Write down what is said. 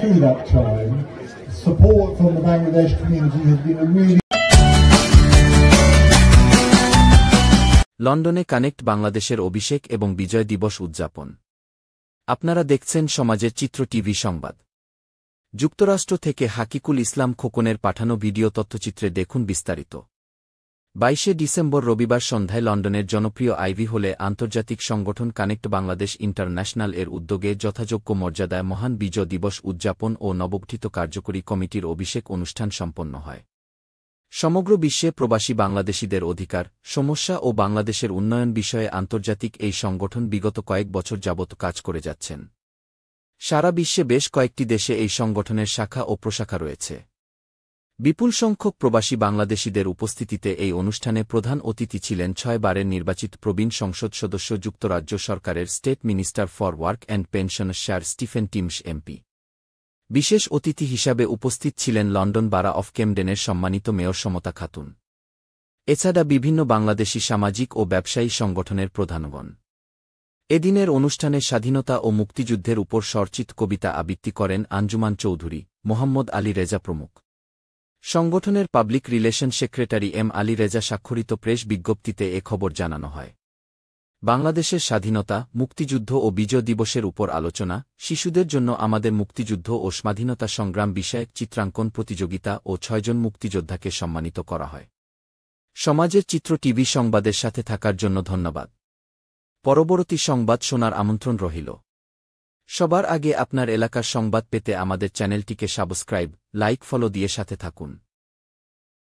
through that time, support from the Bangladesh community has been a really লন্ডনে connect বাংলাদেশের অভিষেক এবং বিজয় দিবস উদযাপন। আপনারা দেখছেন সমাজের চিত্র টিভি সংবাদ। যুক্তরাষ্ট্র থেকে হাকিকুল ইসলাম খোকনের পাঠানো ভিডিও তথ্যচিত্রে দেখুন বিস্তারিত। 22 ডিসেম্বর রবিবার সন্ধ্যায় লন্ডনের জনপ্রিয় আইভি হলে আন্তর্জাতিক সংগঠন কানেক্ট বাংলাদেশ ইন্টারন্যাশনাল এর উদ্যোগে যথাযোগ্য মর্যাদায় মহান বিজয় দিবস উদযাপন ও নবগঠিত কার্যকরী কমিটির অভিষেক অনুষ্ঠান সম্পন্ন হয়। সমগ্র বিশ্বে প্রবাসী বাংলাদেশিদের অধিকার, সমস্যা ও বাংলাদেশের উন্নয়ন বিষয়ে আন্তর্জাতিক এই সংগঠন বিগত কয়েক বছর যাবৎ কাজ করে যাচ্ছেন। সারা বিশ্বে বেশ কয়েকটি দেশে এই সংগঠনের শাখা ও প্রশাখা রয়েছে। বিপুল সংখ্যক প্রবাসী বাংলাদেশিদের উপস্থিতিতে এই অনুষ্ঠানে প্রধান অতিথি ছিলেন 6 বারের নির্বাচিত প্রবীণ সংসদ সদস্য যুক্তরাজ্য সরকারের state minister for work and pension sir Stephen teams MP. বিশেষ অতিথি হিসাবে উপস্থিত ছিলেন লন্ডন বারা অফ কেমডেনের সম্মানিত মেয়র সমতা খাতুন। এছাড়া বিভিন্ন বাংলাদেশি সামাজিক ও ব্যবসায়ী সংগঠনের প্রধানগণ। এদিনের অনুষ্ঠানে স্বাধীনতা ও মুক্তিযুদ্ধের উপর স্বরচিত কবিতা আবৃত্তি করেন আঞ্জুমান চৌধুরী, মোহাম্মদ আলী রেজা প্রমুখ। সংগঠনের public relation secretary M Ali Reza স্বাক্ষরিত প্রেস বিজ্ঞপ্তিতে এ খবর জানানো হয়। বাংলাদেশের স্বাধীনতা, মুক্তিযুদ্ধ ও বিজয় দিবসের উপর আলোচনা, শিশুদের জন্য আমাদের মুক্তিযুদ্ধ ও স্বাধীনতা সংগ্রাম বিষয়ক চিত্রাঙ্কন প্রতিযোগিতা ও 6 জন মুক্তিযোদ্ধাকে সম্মানিত করা হয়। সমাজের চিত্র টিভি সংবাদের সাথে থাকার জন্য ধন্যবাদ। পরবর্তী সংবাদ শোনার আমন্ত্রণ রহিল। সবার আগে আপনার এলাকার সংবাদ পেতে আমাদের চ্যানেলটিকে সাবস্ক্রাইব, লাইক, ফলো দিয়ে সাথে থাকুন।